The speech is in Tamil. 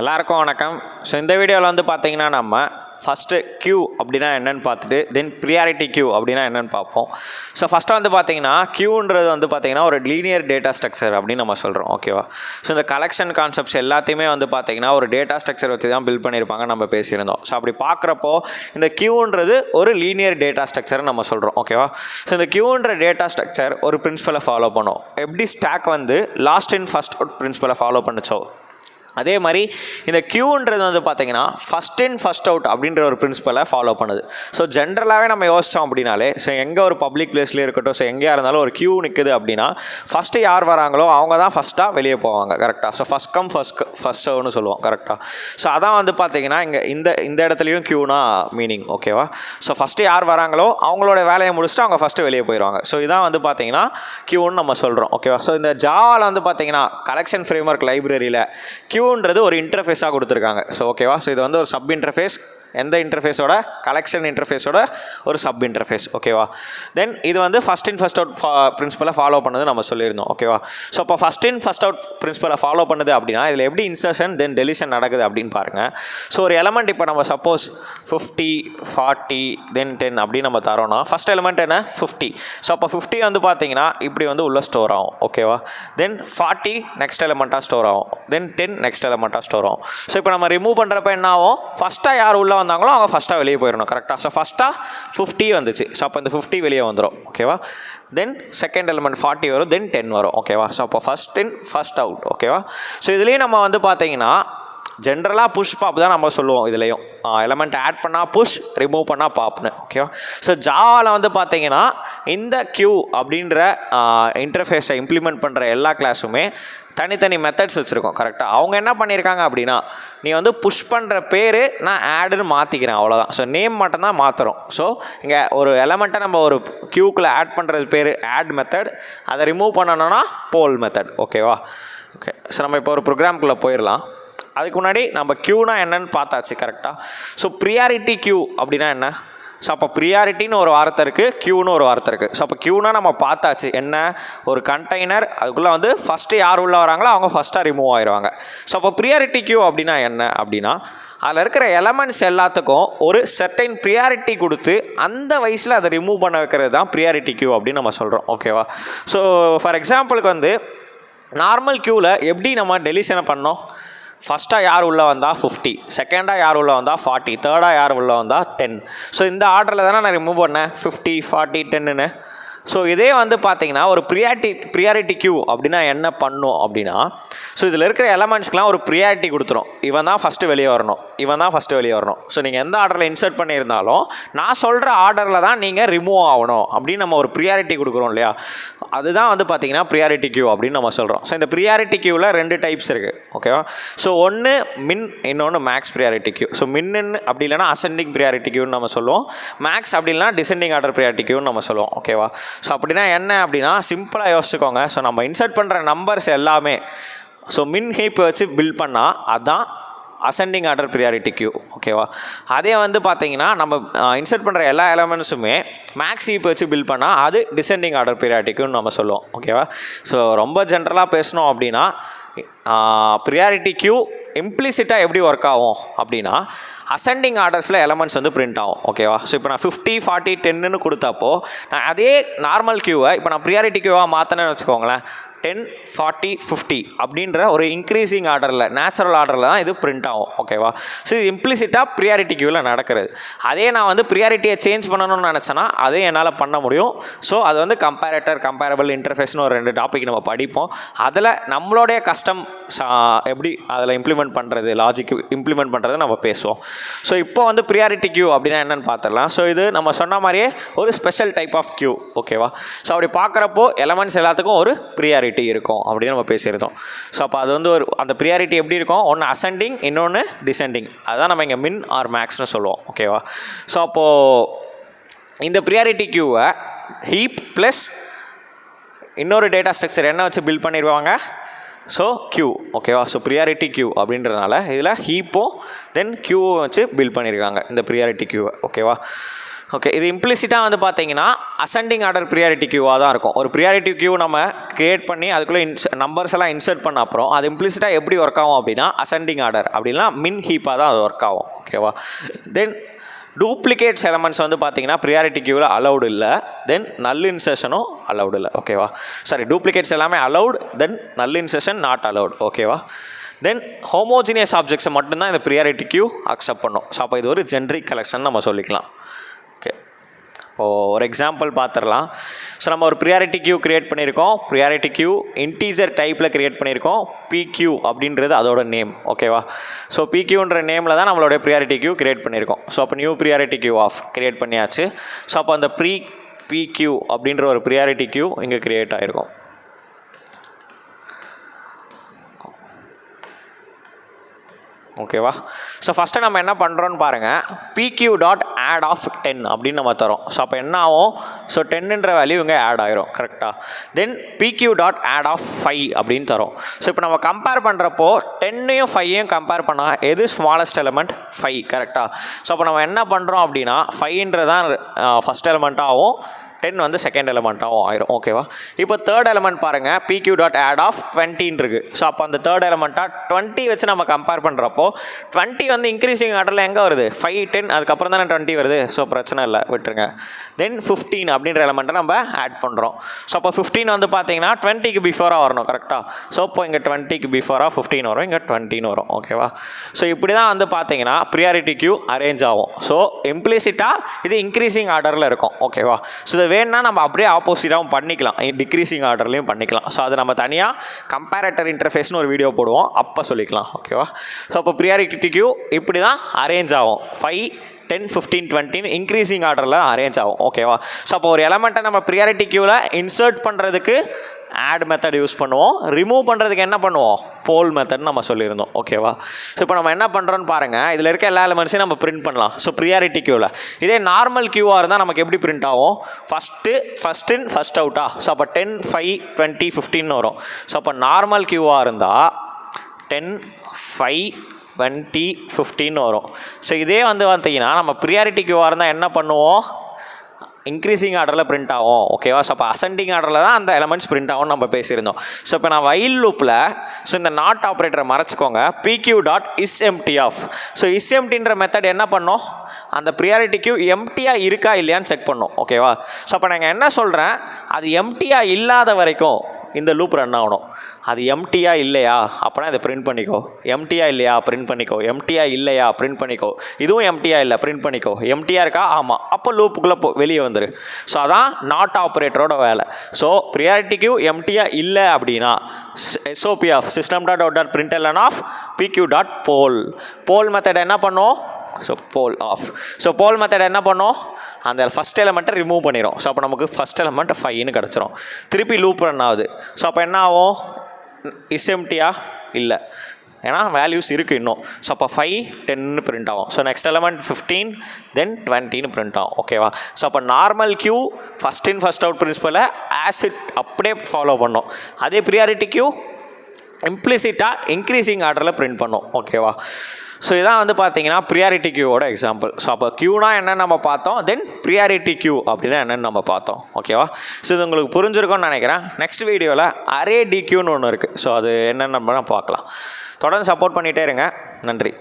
எல்லாருக்கும் வணக்கம். ஸோ இந்த வீடியோவில் வந்து பார்த்தீங்கன்னா நம்ம ஃபஸ்ட்டு கியூ அப்படின்னா என்னென்னு பார்த்துட்டு தென் ப்ரியாரிட்டி கியூ அப்படின்னா என்னென்னு பார்ப்போம். ஸோ ஃபஸ்ட்டு வந்து பார்த்தீங்கன்னா கியூன்றது வந்து பார்த்தீங்கன்னா ஒரு லீனியர் டேட்டா ஸ்ட்ரக்சர் அப்படின்னு நம்ம சொல்கிறோம். ஓகேவா? ஸோ இந்த கலெக்ஷன் கான்செப்ட்ஸ் எல்லாத்தையுமே வந்து பார்த்தீங்கன்னா ஒரு டேட்டா ஸ்ட்ரக்சர் வச்சு தான் பில்ட் பண்ணியிருப்பாங்க நம்ம பேசியிருந்தோம். ஸோ அப்படி பார்க்குறப்போ இந்த கியூன்றது ஒரு லீனியர் டேட்டா ஸ்ட்ரக்சர் நம்ம சொல்கிறோம். ஓகேவா? ஸோ இந்த கியூன்ற டேட்டா ஸ்ட்ரக்சர் ஒரு பிரின்சிபலை ஃபாலோ பண்ணும். எப்படி ஸ்டாக் வந்து லாஸ்ட் இன் ஃபஸ்ட் அவுட் பிரின்சிபலை ஃபாலோ பண்ணுச்சோ அதே மாதிரி இந்த கியூன்றது வந்து பார்த்தீங்கன்னா ஃபஸ்ட் இன் ஃபஸ்ட் அவுட் அப்படின்ற ஒரு பிரின்சிபலை ஃபாலோ பண்ணுது. ஸோ ஜென்ரலாகவே நம்ம யோசித்தோம் அப்படின்னாலே ஸோ எங்கே ஒரு பப்ளிக் பிளேஸ்லேயே இருக்கட்டும், ஸோ எங்கேயா இருந்தாலும் ஒரு கியூ நிற்குது அப்படின்னா ஃபஸ்ட்டு யார் வராங்களோ அவங்க தான் ஃபஸ்ட்டாக வெளியே போவாங்க. கரெக்டாக? ஸோ ஃபஸ்ட் கம் ஃபஸ்ட் சர்வ்னு சொல்லுவோம். கரெக்டாக? ஸோ அதான் வந்து பார்த்தீங்கன்னா இங்கே இந்த இடத்துலையும் கியூனா மீனிங். ஓகேவா? ஸோ ஃபஸ்ட்டு யார் வராங்களோ அவங்களோட வேலையை முடிச்சுட்டு அவங்க ஃபஸ்ட்டு வெளியே போயிடுவாங்க. ஸோ இதான் வந்து பார்த்தீங்கன்னா கியூன்னு நம்ம சொல்கிறோம். ஓகேவா? ஸோ இந்த ஜாவாவில் வந்து பார்த்தீங்கன்னா கலெக்ஷன் ஃப்ரேம்வொர்க் லைப்ரரியில் கியூன்றது ஒரு இன்டர்ஃபேஸாக கொடுத்துருக்காங்க. ஸோ ஓகேவா? ஸோ இது வந்து ஒரு சப் இன்டர்ஃபேஸ். எந்த இன்டர்ஃபேஸோட? கலெக்ஷன் இன்டர்ஃபேஸோட ஒரு சப் இன்டர்ஃபேஸ். ஓகேவா? தென் இது வந்து ஃபஸ்ட் இன் ஃபஸ்ட் அவுட் பிரின்சிபலை ஃபாலோ பண்ணுது நம்ம சொல்லியிருந்தோம். ஓகேவா? ஸோ இப்போ ஃபஸ்ட் இன் ஃபஸ்ட் அவுட் பிரின்சிபலை ஃபாலோ பண்ணுது அப்படின்னா இதில் எப்படி இன்சர்ஷன் தென் டெலிஷன் நடக்குது அப்படின்னு பாருங்கள். ஸோ ஒரு எலமெண்ட் இப்போ நம்ம சப்போஸ் 50 40 தென் 10 அப்படின்னு நம்ம தரோன்னா ஃபஸ்ட் எலமெண்ட் என்ன? 50. ஸோ அப்போ 50 வந்து பார்த்தீங்கன்னா இப்படி வந்து உள்ள ஸ்டோர் ஆகும். ஓகேவா? தென் 40 நெக்ஸ்ட் எலமெண்ட்டாக ஸ்டோர் ஆகும். தென் 10 நெக்ஸ்ட் எலமெண்ட்டாக ஸ்டோர் ஆகும். ஸோ இப்போ நம்ம ரிமூவ் பண்ணுறப்ப என்ன ஆகும்? ஃபஸ்ட்டாக யார் உள்ளே வந்தாங்களோ அவங்க ஃபஸ்ட்டாக வெளியே போயிடணும். கரெக்டாக? ஸோ ஃபஸ்ட்டாக 50 வந்துச்சு. ஸோ அப்போ இந்த 50 வெளியே வந்துடும். ஓகேவா? தென் செகண்ட் எலிமெண்ட் 40 வரும். தென் 10 வரும். ஓகேவா? ஸோ அப்போ ஃபஸ்ட் இன் ஃபஸ்ட் அவுட். ஓகேவா? ஸோ இதுலேயும் நம்ம வந்து பார்த்தீங்கன்னா ஜென்ரலாக புஷ் பாப் தான் நம்ம சொல்லுவோம். இதுலேயும் எலமெண்ட் ஆட் பண்ணால் புஷ், ரிமூவ் பண்ணால் பாப்னு. ஓகேவா? ஸோ ஜாவாவில் வந்து பார்த்தீங்கன்னா இந்த கியூ அப்படின்ற இன்டர்ஃபேஸை இம்ப்ளிமெண்ட் பண்ணுற எல்லா கிளாஸுமே தனித்தனி மெத்தட்ஸ் வச்சுருக்கோம். கரெக்டாக? அவங்க என்ன பண்ணியிருக்காங்க அப்படின்னா நீ வந்து புஷ் பண்ணுற பேர் நான் ஆடுன்னு மாற்றிக்கிறேன், அவ்வளோதான். ஸோ நேம் மட்டும்தான் மாற்றுறோம். ஸோ இங்கே ஒரு எலமெண்ட்டை நம்ம ஒரு கியூக்குள்ளே ஆட் பண்ணுறது பேர் ஆட் மெத்தட். அதை ரிமூவ் பண்ணணும்னா போல் மெத்தட். ஓகேவா? ஓகே. ஸோ நம்ம இப்போ ஒரு ப்ரோக்ராம்குள்ளே போயிடலாம். அதுக்கு முன்னாடி நம்ம கியூனா என்னன்னு பார்த்தாச்சு. கரெக்டாக? ஸோ ப்ரியாரிட்டி கியூ அப்படின்னா என்ன? ஸோ அப்போ ப்ரியாரிட்டின்னு ஒரு வார்த்தை இருக்குது, கியூன்னு ஒரு வார்த்தை இருக்குது. ஸோ அப்போ கியூனா நம்ம பார்த்தாச்சு. என்ன? ஒரு கண்டெய்னர், அதுக்குள்ளே வந்து ஃபஸ்ட்டு யார் உள்ளே வராங்களோ அவங்க ஃபஸ்ட்டாக ரிமூவ் ஆயிடுவாங்க. ஸோ அப்போ ப்ரியாரிட்டி கியூ அப்படின்னா என்ன அப்படின்னா அதில் இருக்கிற எலமெண்ட்ஸ் எல்லாத்துக்கும் ஒரு செர்டைன் ப்ரியாரிட்டி கொடுத்து அந்த வயசில் அதை ரிமூவ் பண்ண வைக்கிறது தான் ப்ரியாரிட்டி கியூ அப்படின்னு நம்ம சொல்கிறோம். ஓகேவா? ஸோ ஃபார் எக்ஸாம்பிளுக்கு வந்து நார்மல் கியூவில் எப்படி நம்ம டெலிஷனை பண்ணோம்? ஃபஸ்ட்டாக யார் உள்ளே வந்தால் 50, செகண்டாக யார் உள்ளே வந்தால் 40, தேர்டாக யார் உள்ளே வந்தால் 10. ஸோ இந்த ஆர்டரில் தானே நான் ரிமூவ் பண்ணேன் 50 40 10ன்னு. ஸோ இதே வந்து பார்த்தீங்கன்னா ஒரு ப்ரியாரிட்டி கியூ அப்படின்னா என்ன பண்ணும் அப்படின்னா ஸோ இதில் இருக்கிற எலமெண்ட்ஸ்க்கெலாம் ஒரு ப்ரியாரிட்டி கொடுத்துரும். இவன் தான் ஃபஸ்ட்டு வெளியே வரணும், இவன் தான் ஃபஸ்ட்டு வெளியே வரணும். ஸோ நீங்கள் எந்த ஆர்டரில் இன்சர்ட் பண்ணியிருந்தாலும் நான் சொல்கிற ஆர்டரில் தான் நீங்கள் ரிமூவ் ஆகணும் அப்படின்னு நம்ம ஒரு ப்ரியாரிட்டி கொடுக்குறோம் இல்லையா? அதுதான் வந்து பார்த்தீங்கன்னா ப்ரியாரிட்டி கியூ அப்படின்னு நம்ம சொல்கிறோம். ஸோ இந்த ப்ரியாரிட்டி கியூவில் 2 டைப்ஸ் இருக்குது. ஓகேவா? ஸோ ஒன்று மின், இன்னொன்று மேக்ஸ் ப்ரியாரிட்டி கியூ. ஸோ மின்னு அப்படி இல்லைனா அசெண்டிங் ப்ரியாரிட்டி கியூன்னு நம்ம சொல்லுவோம். மேக்ஸ் அப்படி இல்லைனா டிசெண்டிங் ஆர்டர் ப்ரியாரிட்டி கியூன்னு நம்ம சொல்லுவோம். ஓகேவா? ஸோ அப்படின்னா என்ன அப்படின்னா சிம்பிளாக யோசிச்சுக்கோங்க. ஸோ நம்ம இன்சர்ட் பண்ணுற நம்பர்ஸ் எல்லாமே ஸோ மின் ஹீப் வச்சு பில்ட் பண்ணால் அதுதான் அசெண்டிங் ஆர்டர் ப்ரியாரிட்டி கியூ. ஓகேவா? அதே வந்து பார்த்தீங்கன்னா நம்ம இன்சர்ட் பண்ணுற எல்லா எலமெண்ட்ஸுமே மேக்ஸ் ஹீப் வச்சு பில்ட் பண்ணால் அது டிசெண்டிங் ஆர்டர் ப்ரியாரிட்டி கியூன்னு நம்ம சொல்லுவோம். ஓகேவா? ஸோ ரொம்ப ஜென்ரலாக பேசணும் அப்படின்னா ப்ரியாரிட்டி கியூ இம்ப்ளிசிட்டாக எப்படி ஒர்க் ஆகும் அப்படின்னா அசெண்டிங் ஆர்டர்ஸில் எலமெண்ட்ஸ் வந்து பிரிண்ட் ஆகும். ஓகேவா? ஸோ இப்போ நான் 50 40 10ன்னு கொடுத்தப்போ நான் அதே நார்மல் கியூவை இப்போ நான் ப்ரியாரிட்டி கியூவாக மாற்றினேன்னு வச்சுக்கோங்களேன். 10 40 50 அப்படின்ற ஒரு இன்க்ரீஸிங் ஆர்டரில் நேச்சுரல் ஆர்டரில் தான் இது பிரிண்ட் ஆகும். ஓகேவா? ஸோ இது இம்ப்ளிசிட்டாக ப்ரியாரிட்டி கியூவில் நடக்கிறது. அதே நான் வந்து ப்ரியாரிட்டியை சேஞ்ச் பண்ணணும்னு நினச்சேன்னா அதே என்னால் பண்ண முடியும். ஸோ அது வந்து கம்பேரபிள் இன்டர்ஃபேஸ்னு ஒரு 2 டாபிக் நம்ம படிப்போம். அதில் நம்மளுடைய கஸ்டம் எப்படி அதில் இம்ப்ளிமெண்ட் பண்ணுறது, லாஜிக் இம்ப்ளிமெண்ட் பண்ணுறது நம்ம பேசுவோம். ஸோ இப்போ வந்து ப்ரியாரிட்டி கியூ அப்படின்னா என்னென்னு பார்த்துடலாம். ஸோ இது நம்ம சொன்ன மாதிரியே ஒரு ஸ்பெஷல் டைப் ஆஃப் கியூ. ஓகேவா? ஸோ அப்படி பார்க்குறப்போ எலமெண்ட்ஸ் எல்லாத்துக்கும் ஒரு ப்ரியாரிட்டி இருக்கும் அப்படின்னு நம்ம பேசியிருந்தோம். ஸோ அப்போ அது வந்து ஒரு அந்த ப்ரியாரிட்டி எப்படி இருக்கும்? ஒன்று அசெண்டிங், இன்னொன்று டிசெண்டிங். அதுதான் நம்ம இங்கே மின் ஆர் மேக்ஸ்னு சொல்லுவோம். ஓகேவா? ஸோ அப்போது இந்த ப்ரியாரிட்டி கியூவை ஹீப் ப்ளஸ் இன்னொரு டேட்டா ஸ்ட்ரக்சர் என்ன வச்சு பில்ட் பண்ணிடுவாங்க? So queue. ஓகேவா? ஸோ ப்ரியாரிட்டி கியூ அப்படின்றதுனால இதில் ஹீப்பும் தென் கியூவும் வச்சு பில்ட் பண்ணியிருக்காங்க இந்த ப்ரியாரிட்டி கியூவை. ஓகேவா? ஓகே, இது இம்ப்ளிசிட்டாக வந்து பார்த்தீங்கன்னா அசெண்டிங் ஆர்டர் ப்ரியாரிட்டி கியூவாக தான் இருக்கும். ஒரு ப்ரியாரிட்டி கியூ நம்ம கிரியேட் பண்ணி அதுக்குள்ளே நம்பர்ஸ் எல்லாம் இன்சர்ட் பண்ண அப்புறம் அது இம்ப்ளிசிட்டாக எப்படி ஒர்க் ஆகும் அப்படின்னா அசெண்டிங் ஆர்டர் அப்படின்னா மின் ஹீப்பாக தான் அது ஒர்க் ஆகும். ஓகேவா? தென் டூப்ளிகேட்ஸ் எலமெண்ட்ஸ் வந்து பார்த்தீங்கன்னா ப்ரியாரிட்டி கியூவில் அலவுடு இல்லை. தென் நல் இன்சர்ஷனும் அலவுடு இல்லை. ஓகேவா? சாரி, டூப்ளிகேட்ஸ் எல்லாமே அலவுட், தென் நல் இன்சர்ஷன் நாட் அலவுட். ஓகேவா? தென் ஹோமோஜினியஸ் ஆப்ஜெக்ட்ஸை மட்டும்தான் இந்த ப்ரியாரிட்டி கியூ அக்செப்ட் பண்ணும். ஸோ அப்போ இது ஒரு ஜென்ரிக் கலெக்ஷன் நம்ம சொல்லிக்கலாம். ஓகே, இப்போது ஒரு எக்ஸாம்பிள் பார்த்துடலாம். ஸோ நம்ம ஒரு ப்ரியாரிட்டி கியூ க்ரியேட் பண்ணியிருக்கோம். ப்ரியாரிட்டி கியூ இன்டீஜர் டைப்பில் க்ரியேட் பண்ணியிருக்கோம். பிக்யூ அப்படின்றது அதோட நேம். ஓகேவா? ஸோ பிக்யூன்ற நேமில் தான் நம்மளுடைய ப்ரியாரிட்டி கியூ க்ரியேட் பண்ணியிருக்கோம். ஸோ அப்போ new priority queue of create பண்ணியாச்சு. ஸோ அப்போ அந்த பிக்யூ அப்படின்ற ஒரு ப்ரியாரிட்டி கியூ இங்கே க்ரியேட் ஆகிருக்கும். ஓகேவா? ஸோ ஃபஸ்ட்டு நம்ம என்ன பண்ணுறோன்னு பாருங்கள். பிக்யூ டாட் ஆட் ஆஃப் 10 அப்படின்னு நம்ம தரோம். ஸோ அப்போ என்ன ஆகும்? ஸோ 10ன்ற வேல்யூ இங்கே ஆட் ஆகிரும். கரெக்டாக? தென் பிக்யூ டாட் ஆட் ஆஃப் 5 அப்படின்னு தரோம். ஸோ இப்போ நம்ம கம்பேர் பண்ணுறப்போ 10ஐயும் 5ஐயும் கம்பேர் பண்ணால் எது ஸ்மாலஸ்ட் எலமெண்ட்? 5. கரெக்டாக? ஸோ அப்போ நம்ம என்ன பண்ணுறோம் அப்படின்னா 5ன்றது தான் ஃபஸ்ட் எலமெண்ட்டாகவும் 10 வந்து செகண்ட் எலமெண்ட்டாகவும் ஆயிரும். ஓகேவா? இப்போ தேர்ட் எலமெண்ட் பாருங்கள். பிக்யூ டாட் ஆட் ஆஃப் 20 இருக்குது. ஸோ அப்போ அந்த தேர்ட் எலமெண்ட்டாக 20 வச்சு நம்ம கம்பேர் பண்ணுறப்போ 20 வந்து இன்க்ரீசிங் ஆர்டரில் எங்கே வருது? 5, 10 அதுக்கப்புறம் தானே 20 வருது. ஸோ பிரச்சனை இல்லை, விட்டுருங்க. தென் 15 அப்படின்ற எலமெண்ட்டை நம்ம ஆட் பண்ணுறோம். ஸோ அப்போ 15 வந்து பார்த்தீங்கன்னா 20க்கு பிஃபோராக வரணும். கரெக்டாக? ஸோ இப்போ இங்கே 20க்கு பிஃபோராக 15 வரும், இங்கே 20 வரும். ஓகேவா? ஸோ இப்படி தான் வந்து பார்த்தீங்கன்னா ப்ரியாரிட்டி கியூ அரேஞ்ச் ஆகும். ஸோ இம்ப்ளிசிட்டாக இது இன்க்ரீசிங் ஆர்டரில் இருக்கும். ஓகேவா? ஸோ இதை வேணும்னா நம்ம அப்படியே ஆப்போசிட்டாகவும் பண்ணிக்கலாம், டிக்ரீசிங் ஆர்டர்லையும் பண்ணிக்கலாம். ஸோ அது நம்ம தனியாக கம்பேரேட்டர் இன்டர்ஃபேஸ்னு ஒரு வீடியோ போடுவோம், அப்போ சொல்லிக்கலாம். ஓகேவா? ஸோ அப்போ ப்ரியாரிட்டி கியூ இப்படி தான் அரேஞ்ச் ஆகும். 5, 10, 15, 20 இன்க்ரீசிங் ஆர்டரில் அரேஞ்ச் ஆகும். ஓகேவா? ஸோ அப்போ ஒரு எலமெண்ட்டை நம்ம ப்ரியாரிட்டி கியூவில் இன்சர்ட் பண்ணுறதுக்கு ஆட் மெத்தட் யூஸ் பண்ணுவோம். ரிமூவ் பண்ணுறதுக்கு என்ன பண்ணுவோம்? போல் மெத்தட் நம்ம சொல்லியிருந்தோம். ஓகேவா? ஸோ இப்போ நம்ம என்ன பண்ணுறோன்னு பாருங்கள். இதில் இருக்க எல்லா எலமெண்ட்ஸையும் நம்ம பிரிண்ட் பண்ணலாம். ஸோ ப்ரியாரிட்டி கியூவில் இதே நார்மல் கியூவாக இருந்தால் நமக்கு எப்படி பிரிண்ட் ஆகும்? ஃபஸ்ட் இன் ஃபஸ்ட் அவுட்டா? ஸோ அப்போ 10, 5, 20, 15 வரும். ஸோ அப்போ நார்மல் கியூவாக இருந்தால் 10, 5, 20, 15 வரும். ஸோ இதே வந்து பார்த்தீங்கன்னா நம்ம ப்ரியாரிட்டி கியூவாக இருந்தால் என்ன பண்ணுவோம்? இன்க்ரீசிங் ஆர்டரில் பிரிண்ட் ஆகும். ஓகேவா? ஸோ அப்போ அசெண்டிங் ஆர்டரில் தான் அந்த எலமெண்ட்ஸ் பிரிண்ட் ஆகும்னு நம்ம பேசியிருந்தோம். ஸோ இப்போ நான் வைல் லூப்பில் ஸோ இந்த நாட் ஆப்ரேட்டரை மறைச்சிக்கோங்க. PQ dot is empty off. So is எம்டின்ற மெத்தட் என்ன பண்ணோம்? அந்த ப்ரியாரிட்டி கியூ எம்டியாக இருக்கா இல்லையான்னு செக் பண்ணோம். ஓகேவா? ஸோ அப்போ நான் என்ன சொல்கிறேன்? அது எம்டியாக இல்லாத வரைக்கும் இந்த லூப் ரன் ஆகணும். அது எம்டியாக இல்லையா அப்படின்னா இதை பிரிண்ட் பண்ணிக்கோ. எம்டியாக இல்லையா பிரிண்ட் பண்ணிக்கோ. எம்டியாக இல்லையா பிரிண்ட் பண்ணிக்கோ. இதுவும் எம்டியாக இல்லை பிரிண்ட் பண்ணிக்கோ. எம்டியாக இருக்கா? ஆமாம். அப்போ லூப்புக்குள்ளே வெளியே வந்துரு. ஸோ அதான் நாட் ஆப்ரேட்டரோட வேலை. ஸோ ப்ரியாரிட்டி கியூ எம்டியாக இல்லை அப்படின்னா SOP of system dot out dot println of PQ dot poll. Poll method என்ன பண்ணும்? So poll of. So poll method என்ன பண்ணோம்? அந்த ஃபஸ்ட் எலமெண்ட்டை ரிமூவ் பண்ணிடும். ஸோ அப்போ நமக்கு ஃபஸ்ட் எலமெண்ட் 5ன்னு கிடச்சிரும். திருப்பி லூப் ரன் ஆகுது. ஸோ அப்போ என்ன ஆகும்? இஸ் எம்டியா? இல்லை, ஏன்னா வேல்யூஸ் இருக்குது இன்னும். ஸோ அப்போ 5, 10ன்னு பிரிண்ட் ஆகும். ஸோ நெக்ஸ்ட் எலமெண்ட் 15, தென் 20ன்னு பிரிண்ட் ஆகும். ஓகேவா? ஸோ அப்போ normal queue first in first out பிரின்சிபலை ஆசிட் அப்படியே ஃபாலோ பண்ணோம். அதே ப்ரியாரிட்டி கியூ இம்ப்ளிசிட்டாக இன்க்ரீசிங் ஆர்டரில் பிரிண்ட் பண்ணோம். ஓகேவா? ஸோ இதான் வந்து பார்த்தீங்கன்னா ப்ரியாரிட்டி கியூவோட எக்ஸாம்பிள். ஸோ அப்போ கியூனா என்னென்னு நம்ம பார்த்தோம், தென் ப்ரியாரிட்டி கியூ அப்படின்னா என்னென்னு நம்ம பார்த்தோம். ஓகேவா? ஸோ இது உங்களுக்கு புரிஞ்சிருக்கும்னு நினைக்கிறேன். நெக்ஸ்ட் வீடியோவில் அரே டிக்யூன்னு ஒன்று இருக்குது. ஸோ அது என்னென்னு நம்ம பார்க்கலாம். தொடர்ந்து சப்போர்ட் பண்ணிகிட்டே இருங்க. நன்றி.